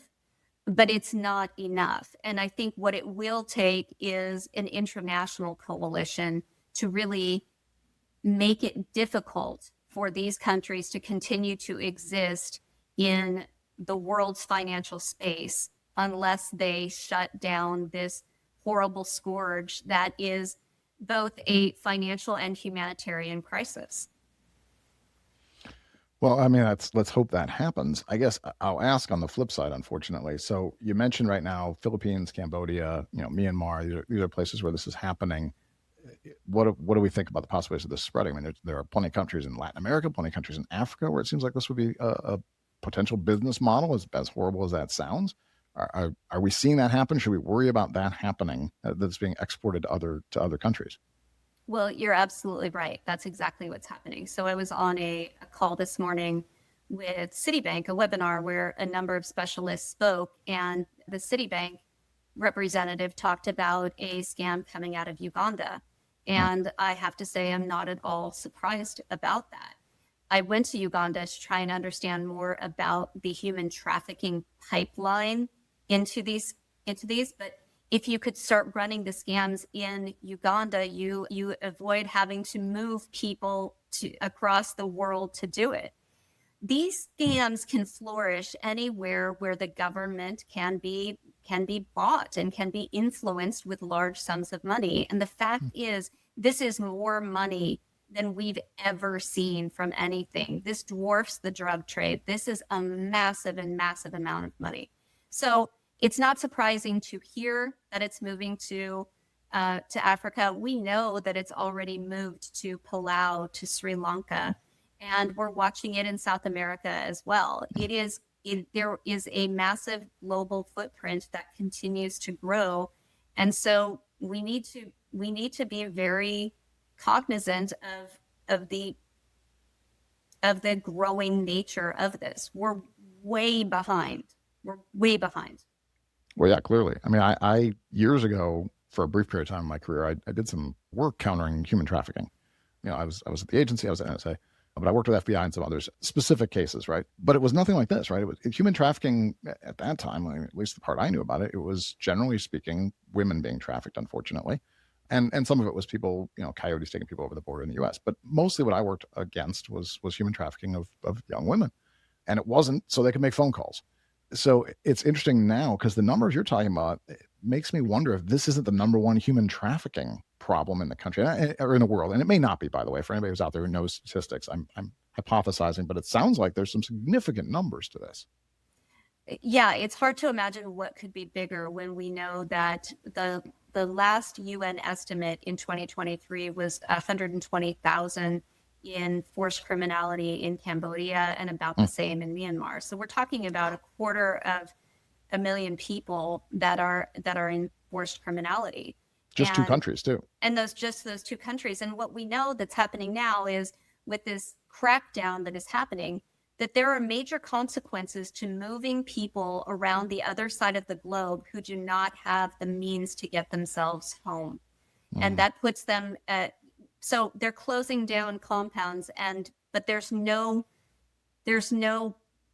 but it's not enough. And I think what it will take is an international coalition to really make it difficult for these countries to continue to exist in the world's financial space unless they shut down this horrible scourge that is both a financial and humanitarian crisis. Well, I mean, let's hope that happens. I guess I'll ask on the flip side, unfortunately. So you mentioned right now, Philippines, Cambodia, Myanmar, these are places where this is happening. What do we think about the possibilities of this spreading? I mean, there are plenty of countries in Latin America, plenty of countries in Africa where it seems like this would be a potential business model, as horrible as that sounds. Are we seeing that happen? Should we worry about that happening, that's being exported to other countries? Well, you're absolutely right. That's exactly what's happening. So I was on a call this morning with Citibank, a webinar where a number of specialists spoke, and the Citibank representative talked about a scam coming out of Uganda. And I have to say, I'm not at all surprised about that. I went to Uganda to try and understand more about the human trafficking pipeline into these, but if you could start running the scams in Uganda, you avoid having to move people across the world to do it. These scams can flourish anywhere where the government can be bought and can be influenced with large sums of money. And the fact is, this is more money than we've ever seen from anything. This dwarfs the drug trade. This is a massive amount of money. So it's not surprising to hear that it's moving to Africa. We know that it's already moved to Palau, to Sri Lanka, and we're watching it in South America as well. There is a massive global footprint that continues to grow, and so we need to be very cognizant of the growing nature of this. We're way behind. Well, yeah, clearly. I mean, I years ago, for a brief period of time in my career, I did some work countering human trafficking. I was at the agency, I was at NSA, but I worked with FBI and some others, specific cases, right? But it was nothing like this, right? It was human trafficking at that time, I mean, at least the part I knew about it, it was generally speaking, women being trafficked, unfortunately. And some of it was people, coyotes taking people over the border in the US. But mostly what I worked against was human trafficking of young women. And it wasn't so they could make phone calls. So it's interesting now because the numbers you're talking about, it makes me wonder if this isn't the number one human trafficking problem in the country or in the world. And it may not be, by the way, for anybody who's out there who knows statistics. I'm hypothesizing, but it sounds like there's some significant numbers to this. Yeah, it's hard to imagine what could be bigger when we know that the last UN estimate in 2023 was 120,000 in forced criminality in Cambodia and about the same in Myanmar. So we're talking about 250,000 people that are in forced criminality. Just two countries too. And those two countries. And what we know that's happening now is with this crackdown that is happening, that there are major consequences to moving people around the other side of the globe who do not have the means to get themselves home. And that puts them so they're closing down compounds, but there's no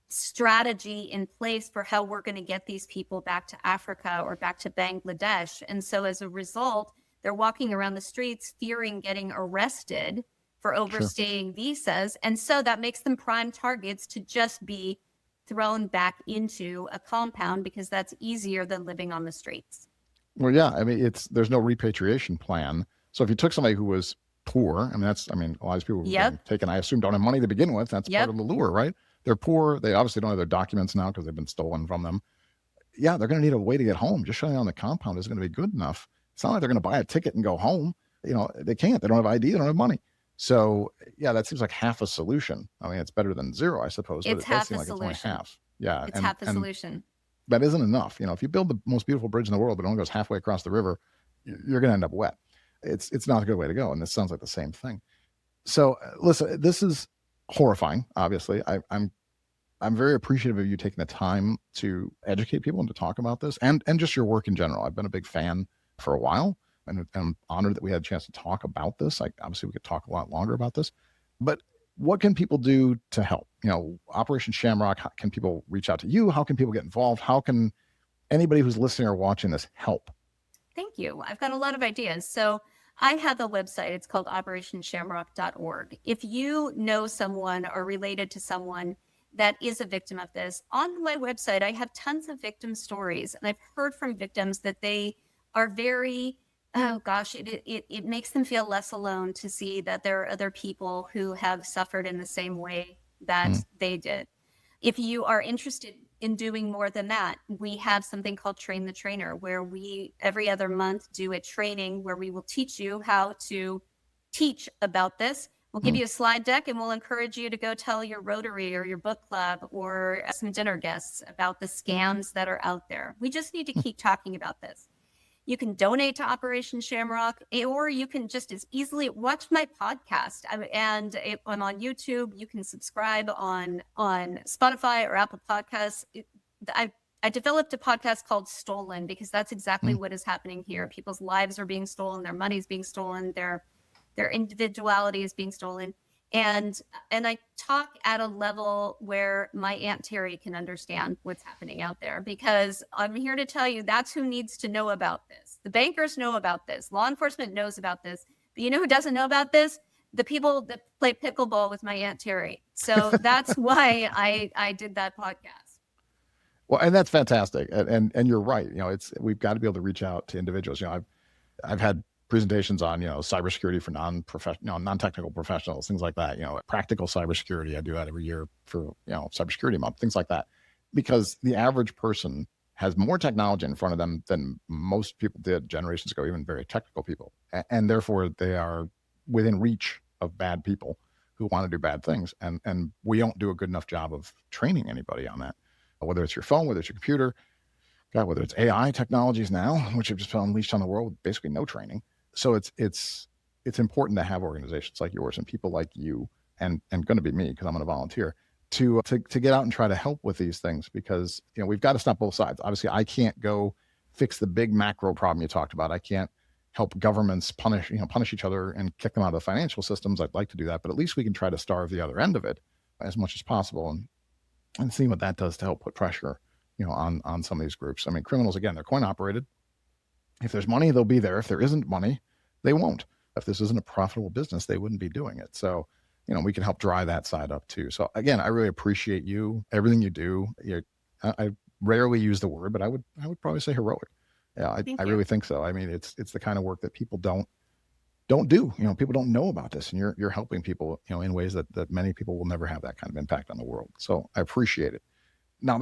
strategy in place for how we're going to get these people back to Africa or back to Bangladesh. And so as a result, they're walking around the streets fearing getting arrested for overstaying visas. And so that makes them prime targets to just be thrown back into a compound because that's easier than living on the streets. Well, yeah, I mean, there's no repatriation plan. So if you took somebody who was poor, a lot of these people who have been taken, I assume, don't have money to begin with. That's part of the lure, right? They're poor. They obviously don't have their documents now because they've been stolen from them. Yeah, they're going to need a way to get home. Just shutting down the compound isn't going to be good enough. It's not like they're going to buy a ticket and go home. They can't. They don't have ID. They don't have money. So, yeah, that seems like half a solution. I mean, it's better than zero, I suppose. But It's half seem a like solution. It's only half. Yeah. It's half a solution. That isn't enough. If you build the most beautiful bridge in the world, but it only goes halfway across the river, you're going to end up wet. It's not a good way to go. And this sounds like the same thing. So listen, this is horrifying. Obviously, I'm very appreciative of you taking the time to educate people and to talk about this and just your work in general. I've been a big fan for a while, and I'm honored that we had a chance to talk about this. Obviously we could talk a lot longer about this, but what can people do to help? Operation Shamrock, how can people reach out to you? How can people get involved? How can anybody who's listening or watching this help? Thank you. I've got a lot of ideas. So I have a website. It's called operationshamrock.org. If you know someone or related to someone that is a victim of this, on my website, I have tons of victim stories. And I've heard from victims that they are very, oh gosh, it makes them feel less alone to see that there are other people who have suffered in the same way that they did. If you are interested in doing more than that, we have something called Train the Trainer, where we every other month do a training where we will teach you how to teach about this. We'll give you a slide deck and we'll encourage you to go tell your Rotary or your book club or some dinner guests about the scams that are out there. We just need to keep talking about this. You can donate to Operation Shamrock, or you can just as easily watch my podcast. I'm on YouTube. You can subscribe on Spotify or Apple Podcasts. I developed a podcast called Stolen because that's exactly what is happening here. People's lives are being stolen, their money's being stolen, their individuality is being stolen. And I talk at a level where my Aunt Terry can understand what's happening out there, because I'm here to tell you that's who needs to know about this. The bankers know about this. Law enforcement knows about this. But you know who doesn't know about this? The people that play pickleball with my Aunt Terry. So that's why I did that podcast. Well, and that's fantastic. And you're right. We've got to be able to reach out to individuals. I've had presentations on, cybersecurity for non-technical professionals, things like that, practical cybersecurity. I do that every year for, cybersecurity month, things like that, because the average person has more technology in front of them than most people did generations ago, even very technical people. And therefore they are within reach of bad people who want to do bad things. And we don't do a good enough job of training anybody on that, whether it's your phone, whether it's your computer, God, whether it's AI technologies now, which have just been unleashed on the world with basically no training. So it's important to have organizations like yours and people like you, and going to be me because I'm going to volunteer to get out and try to help with these things, because we've got to stop both sides. Obviously, I can't go fix the big macro problem you talked about. I can't help governments punish each other and kick them out of the financial systems. I'd like to do that, but at least we can try to starve the other end of it as much as possible and see what that does to help put pressure on some of these groups. I mean, criminals, again, they're coin operated. If there's money, they'll be there. If there isn't money, they won't. If this isn't a profitable business, they wouldn't be doing it. So, we can help dry that side up too. So again, I really appreciate you, everything you do. I rarely use the word, but I would probably say heroic. Yeah, I really think so. I mean, it's the kind of work that people don't do. People don't know about this, and you're helping people, in ways that many people will never have that kind of impact on the world. So I appreciate it. Now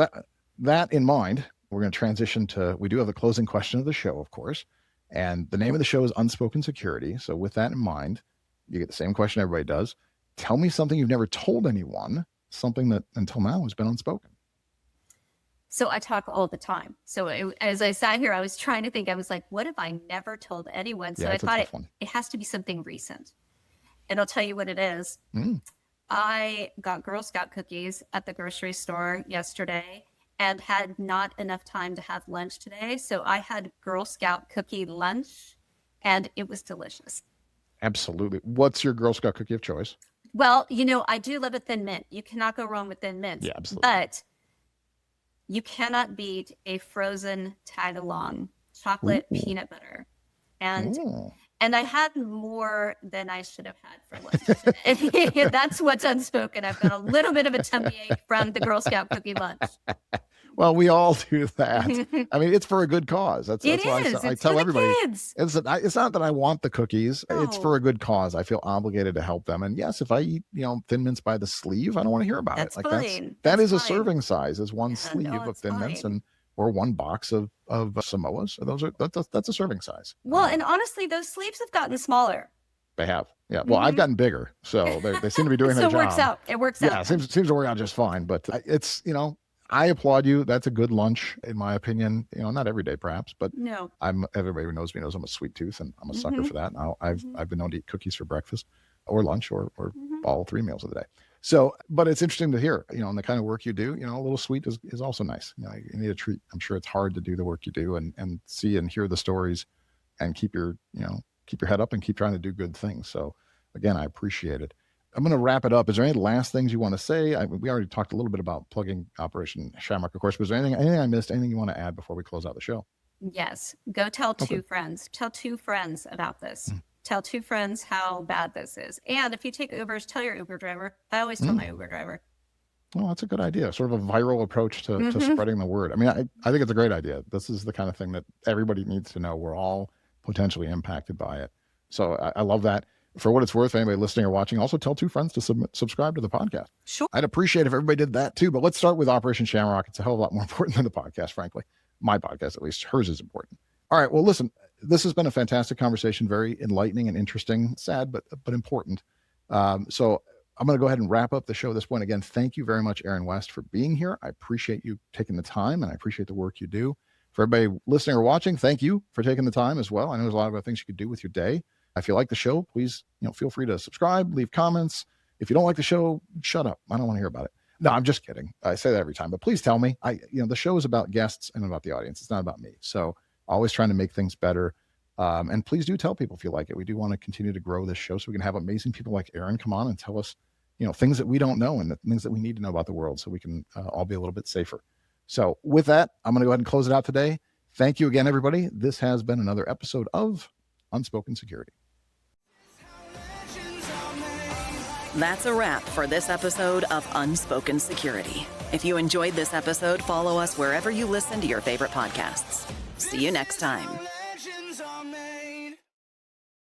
that in mind, we're going to transition to, we do have the closing question of the show, of course. And the name of the show is Unspoken Security. So with that in mind, you get the same question everybody does. Tell me something you've never told anyone, something that until now has been unspoken. So I talk all the time. So as I sat here, I was trying to think, I was like, what have I never told anyone? So I thought it has to be something recent. And I'll tell you what it is. I got Girl Scout cookies at the grocery store yesterday and had not enough time to have lunch today. So I had Girl Scout cookie lunch, and it was delicious. Absolutely. What's your Girl Scout cookie of choice? Well, I do love a Thin Mint. You cannot go wrong with Thin Mints. Yeah, absolutely. But you cannot beat a frozen tag-along chocolate peanut butter. And I had more than I should have had for lunch today. That's what's unspoken. I've got a little bit of a tummy ache from the Girl Scout cookie lunch. Well, we all do that. I mean, it's for a good cause. That's why I tell everybody. Kids. It's not that I want the cookies. No. It's for a good cause. I feel obligated to help them. And yes, if I eat, Thin Mints by the sleeve, I don't want to hear about it. Like fine. That is a serving size, is one sleeve of Thin Mints or one box of Samoas. So that's a serving size. Well, and honestly, those sleeves have gotten smaller. They have. Yeah. Well, I've gotten bigger, so they seem to be doing their job. So it works out. It works out. Yeah, seems to work out just fine. But it's, I applaud you. That's a good lunch, in my opinion. Not every day, perhaps, but no. Everybody who knows me knows I'm a sweet tooth, and I'm a sucker for that. Now, I've been known to eat cookies for breakfast, or lunch, or all 3 meals of the day. So, but it's interesting to hear, and the kind of work you do. A little sweet is also nice. You need a treat. I'm sure it's hard to do the work you do, and see and hear the stories, and keep your head up and keep trying to do good things. So, again, I appreciate it. I'm going to wrap it up. Is there any last things you want to say? We already talked a little bit about plugging Operation Shamrock, of course. Was there anything I missed? Anything you want to add before we close out the show? Yes. Go tell two friends. Tell two friends about this. Tell two friends how bad this is. And if you take Ubers, tell your Uber driver. I always tell my Uber driver. Well, that's a good idea. Sort of a viral approach to spreading the word. I mean, I think it's a great idea. This is the kind of thing that everybody needs to know. We're all potentially impacted by it. So I love that. For what it's worth, anybody listening or watching, also tell two friends to subscribe to the podcast. Sure. I'd appreciate if everybody did that too. But let's start with Operation Shamrock. It's a hell of a lot more important than the podcast, frankly. My podcast, at least. Hers is important. All right. Well, listen, this has been a fantastic conversation, very enlightening and interesting, sad, but important. So I'm going to go ahead and wrap up the show at this point. Again, thank you very much, Erin West, for being here. I appreciate you taking the time, and I appreciate the work you do. For everybody listening or watching, thank you for taking the time as well. I know there's a lot of other things you could do with your day. If you like the show, please, feel free to subscribe, leave comments. If you don't like the show, shut up. I don't want to hear about it. No, I'm just kidding. I say that every time, but please tell me. The show is about guests and about the audience. It's not about me. So always trying to make things better. And please do tell people if you like it. We do want to continue to grow this show so we can have amazing people like Erin come on and tell us, things that we don't know and the things that we need to know about the world so we can all be a little bit safer. So with that, I'm going to go ahead and close it out today. Thank you again, everybody. This has been another episode of Unspoken Security. That's a wrap for this episode of Unspoken Security. If you enjoyed this episode, follow us wherever you listen to your favorite podcasts. See you next time.